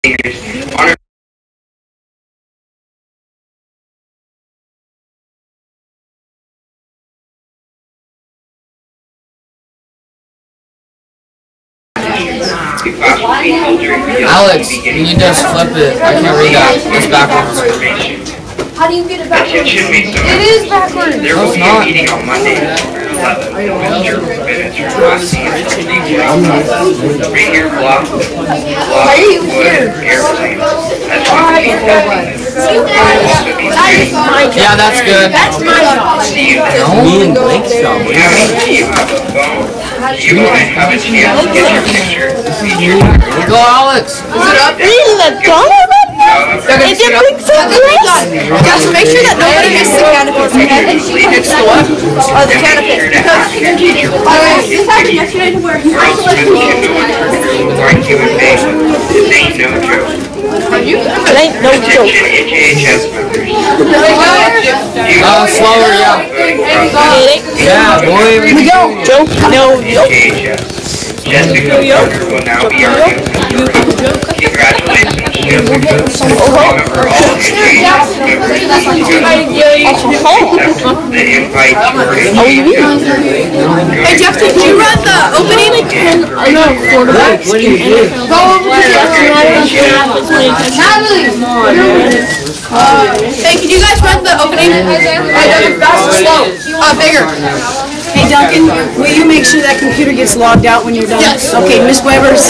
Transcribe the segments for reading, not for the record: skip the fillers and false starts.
Honor Alex, you need to flip it. I can't read that. It's backwards. How do you get it backwards? It is backwards. There will be a meeting on Monday, April 11th, minutes from last season. Bring your block, wood, airplane. That's what we Yeah, that's good. That's my shot. Me and Blake's shot. You have a phone. You might have a chance to get your picture. Go, Alex. Is it up? Really, the dollar button? It didn't look so good. Just make sure that nobody hits the canopy. It's the what? Or the canopy. Because this happened yesterday to where you have to let Like human beings. This ain't no joke. It ain't no joke. HHS members. Slower, yeah. Yeah, boy. Here we go. Joke. No joke. HHS. Jessica Parker will now be our new member. Congratulations, Jessica. Remember all HHS members. The invite to Hey Jeff, did you run the opening? No, quarterback. What do you do? Go over Hey, can you guys run the opening? Fast or slow? Bigger. Hey Duncan, will you make sure that computer gets logged out when you're done? Yes. Okay, Miss Weber's,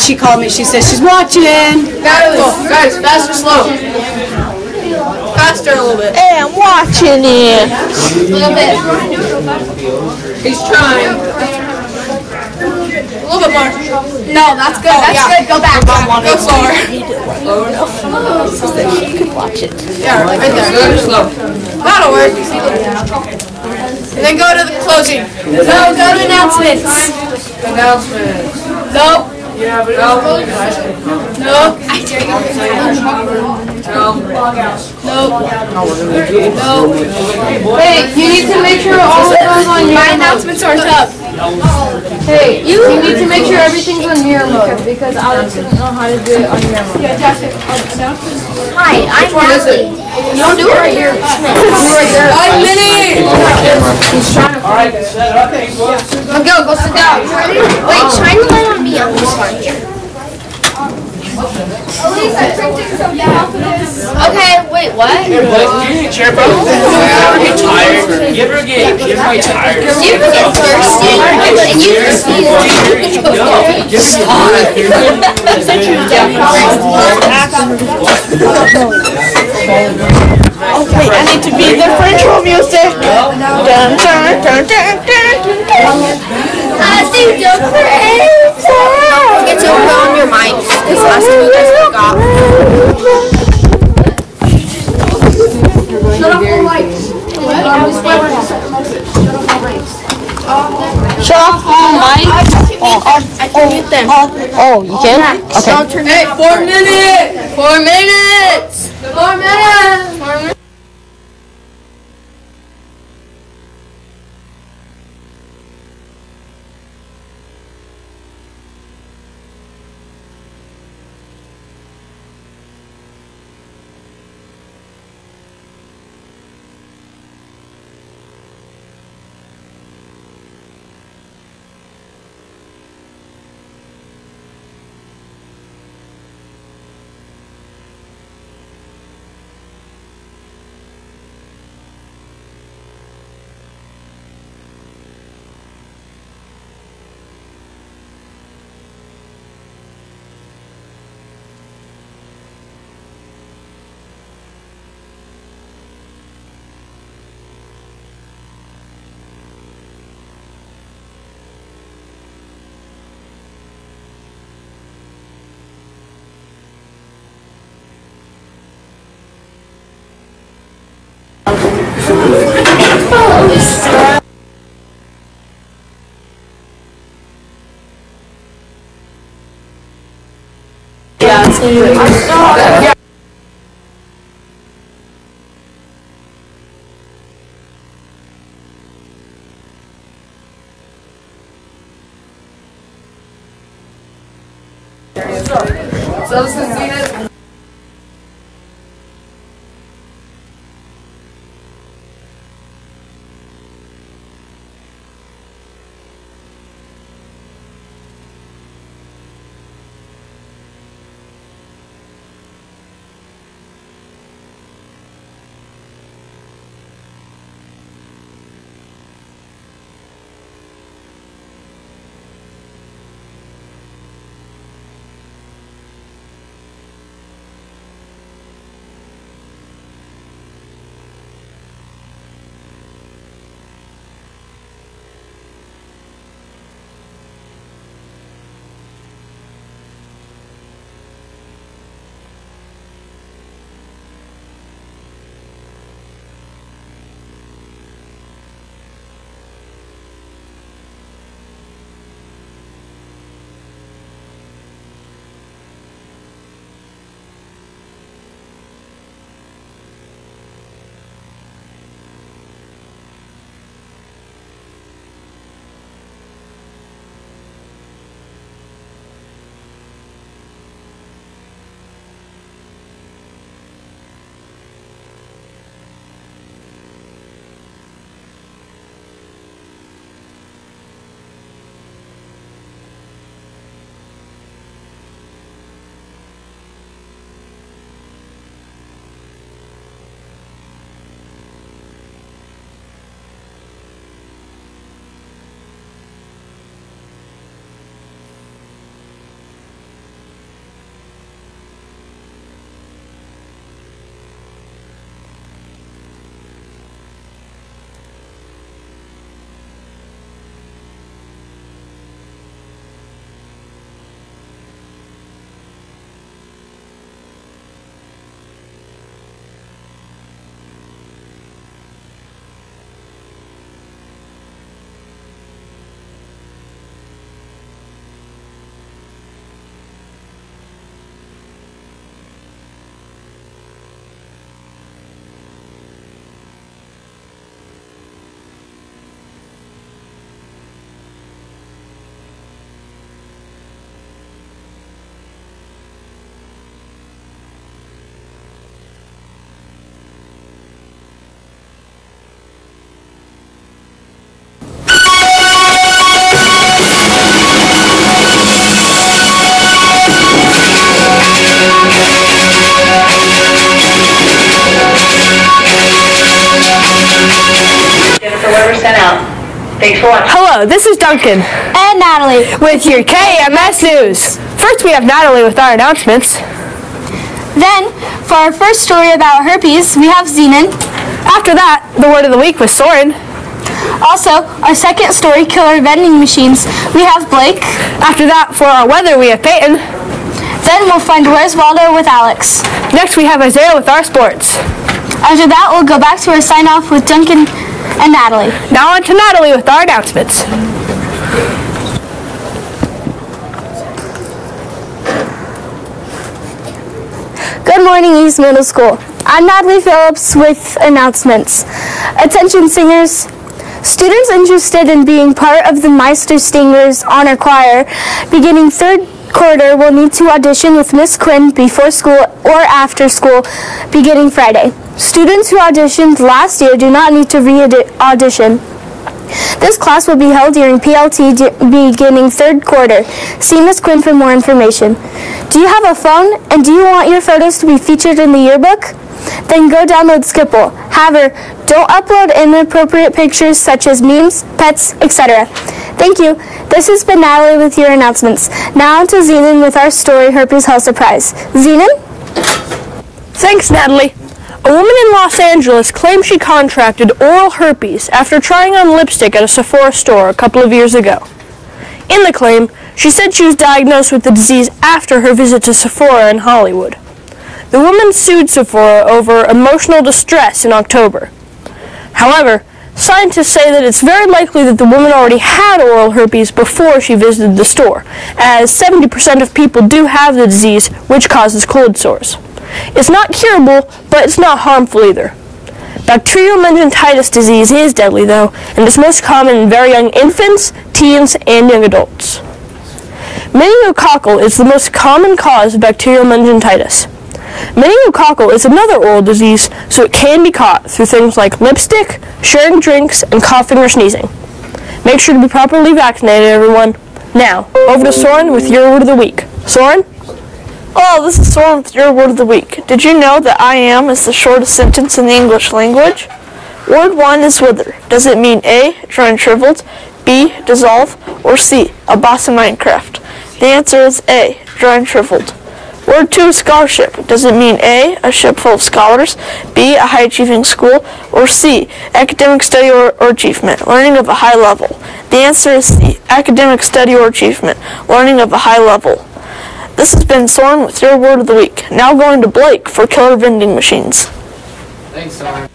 she called me, she says she's watching. Guys, fast or slow? Faster a little bit. Hey, I'm watching it. A little bit. He's trying. A little bit more. No, that's good. That's good. Go back. Go slower. You can watch it. Yeah, right there. Good, slow. That'll work. And then go to the closing. No, go to announcements. Announcements. Nope. Yeah, but Nope. I dare you. Nope. Nope. Hey, you need to make sure all of those on my announcements aren't up. Hey, you need to make sure everything's on mirror mode because Alex doesn't know how to do it on mirror mode. Hi, I'm Natalie. You don't do it right here. Right there. 5 minutes. Alright, set up. Go sit down. Wait, shine the light on me. I'm the sponge. Elise, I printed something out for this. Okay, wait, what? Hey, Blake, do you need a chair, bro? Are you tired? You ever get tired? Do you ever get thirsty? And you just need Okay, I need to be the French roll music. Dun, dun, dun, dun, dun, dun. I see the praise. Don't forget to put on your mics, because last time you guys forgot. Shut up the lights. Shut off all mics. I can mute them. Oh, you can? Okay. Don't turn it. 4 minutes. 4 minutes. 4 minutes. 4 minutes. Yeah. So this is Zenith. Thanks for watching. Hello, this is Duncan. And Natalie. With your KMS News. First, we have Natalie with our announcements. Then, for our first story about herpes, we have Zenon. After that, the word of the week with Soren. Also, our second story, killer vending machines, we have Blake. After that, for our weather, we have Peyton. Then we'll find Where's Waldo with Alex. Next, we have Isaiah with our sports. After that, we'll go back to our sign-off with Duncan and Natalie. Now on to Natalie with our announcements. Good morning, East Middle School. I'm Natalie Phillips with announcements. Attention singers. Students interested in being part of the Meister Stingers Honor Choir beginning third quarter will need to audition with Miss Quinn before school or after school beginning Friday. Students who auditioned last year do not need to re-audition. This class will be held during PLT beginning third quarter. See Miss Quinn for more information. Do you have a phone and do you want your photos to be featured in the yearbook? Then go download Skipple. However, don't upload inappropriate pictures such as memes, pets, etc. Thank you. This has been Natalie with your announcements. Now on to Zenon with our story, Herpes Hell Surprise. Zenon? Thanks, Natalie. A woman in Los Angeles claims she contracted oral herpes after trying on lipstick at a Sephora store a couple of years ago. In the claim, she said she was diagnosed with the disease after her visit to Sephora in Hollywood. The woman sued Sephora over emotional distress in October. However, scientists say that it's very likely that the woman already had oral herpes before she visited the store, as 70% of people do have the disease, which causes cold sores. It's not curable, but it's not harmful either. Bacterial meningitis disease is deadly, though, and is most common in very young infants, teens, and young adults. Meningococcal is the most common cause of bacterial meningitis. Meningococcal is another oral disease, so it can be caught through things like lipstick, sharing drinks, and coughing or sneezing. Make sure to be properly vaccinated, everyone. Now, over to Soren with your word of the week. Soren? Hello, this is Soren with your word of the week. Did you know that I am is the shortest sentence in the English language? Word 1 is wither. Does it mean A, dry and shriveled, B, dissolve, or C, a boss in Minecraft? The answer is A, dry and shriveled. Word 2 is scholarship. Does it mean A, a ship full of scholars, B, a high-achieving school, or C, academic study or achievement, learning of a high level? The answer is C, academic study or achievement, learning of a high level. This has been Soren with your word of the week. Now going to Blake for killer vending machines. Thanks, Soren.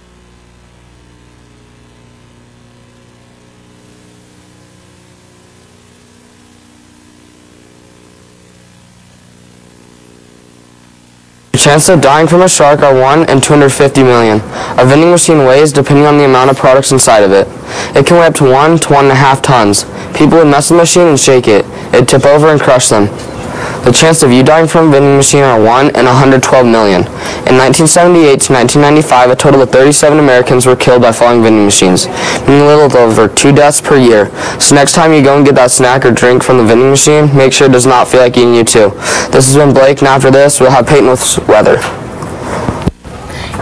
Chances of dying from a shark are 1 in 250 million. A vending machine weighs depending on the amount of products inside of it. It can weigh up to 1 to 1.5 tons. People would mess the machine and shake it. It'd tip over and crush them. The chance of you dying from a vending machine are 1 in 112 million. In 1978 to 1995, a total of 37 Americans were killed by falling vending machines, meaning a little over 2 deaths per year. So next time you go and get that snack or drink from the vending machine, make sure it does not feel like eating you too. This has been Blake, and after this, we'll have Peyton with weather.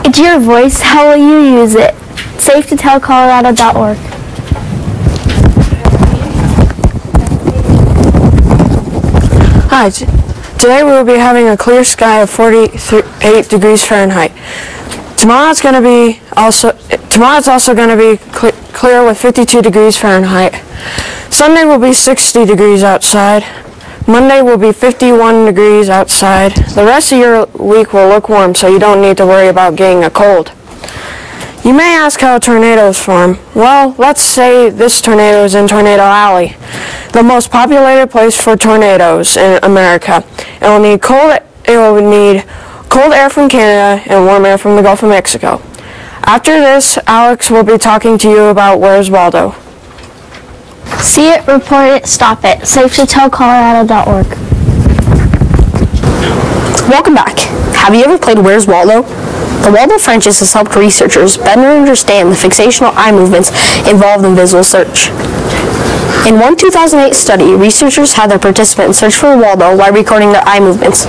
It's your voice. How will you use it? SafeToTellColorado.org. Hi, today we will be having a clear sky of 48 degrees Fahrenheit. Tomorrow it's also going to be clear with 52 degrees Fahrenheit. Sunday will be 60 degrees outside. Monday will be 51 degrees outside. The rest of your week will look warm, so you don't need to worry about getting a cold. You may ask how tornadoes form. Well, let's say this tornado is in Tornado Alley, the most populated place for tornadoes in America. It will need cold air from Canada and warm air from the Gulf of Mexico. After this, Alex will be talking to you about Where's Waldo. See it, report it, stop it. SafeToTellColorado.org. Welcome back. Have you ever played Where's Waldo? The Waldo franchise has helped researchers better understand the fixational eye movements involved in visual search. In one 2008 study, researchers had their participants search for Waldo while recording their eye movements.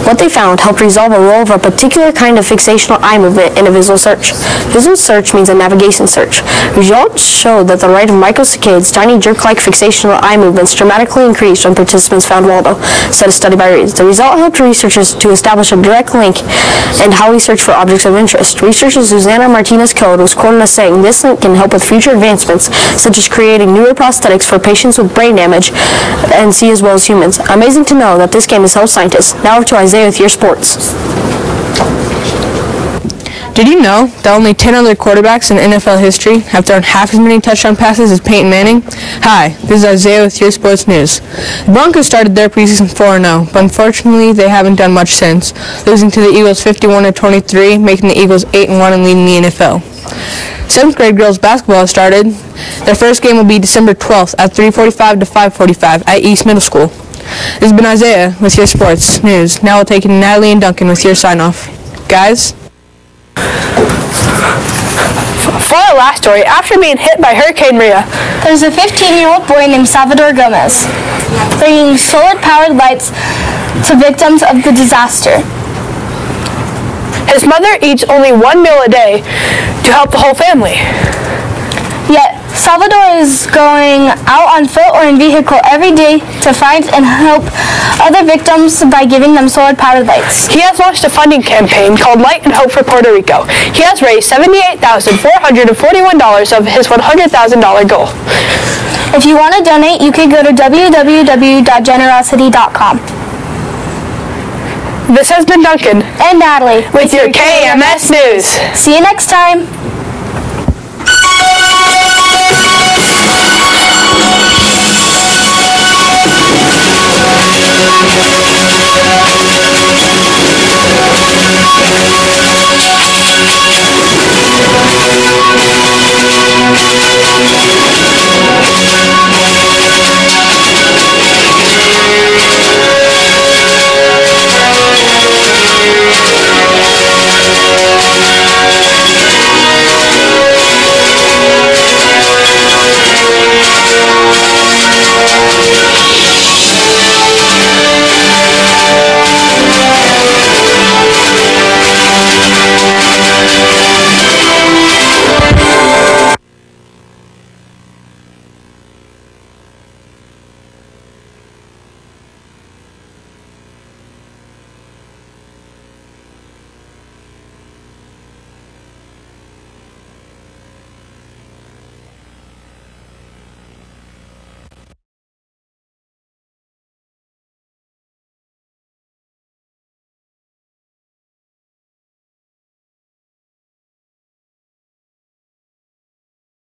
What they found helped resolve a role of a particular kind of fixational eye movement in a visual search. Visual search means a navigation search. Results showed that the rate of microsaccades, tiny jerk-like fixational eye movements, dramatically increased when participants found Waldo, said a study by Reeds. The result helped researchers to establish a direct link in how we search for objects of interest. Researcher Susana Martinez-Code was quoted as saying, "This link can help with future advancements, such as creating newer prosthetics for patients with brain damage and see as well as humans." Amazing to know that this game has helped scientists. Now over to Isaiah with your sports. Did you know that only 10 other quarterbacks in NFL history have thrown half as many touchdown passes as Peyton Manning? Hi, this is Isaiah with your sports news. The Broncos started their preseason 4-0, but unfortunately they haven't done much since, losing to the Eagles 51-23, making the Eagles 8-1 and leading the NFL. 7th grade girls basketball has started. Their first game will be December 12th at 3:45 to 5:45 at East Middle School. This has been Isaiah with your sports news. Now we'll take it to Natalie and Duncan with your sign-off. Guys? For our last story, after being hit by Hurricane Maria, There's a 15-year-old boy named Salvador Gomez, bringing solar-powered lights to victims of the disaster. his mother eats only one meal a day to help the whole family. Yet, Salvador is going out on foot or in vehicle every day to find and help other victims by giving them solar-powered lights. He has launched a funding campaign called Light and Hope for Puerto Rico. He has raised $78,441 of his $100,000 goal. If you want to donate, you can go to www.generosity.com. This has been Duncan and Natalie with your KMS News. See you next time.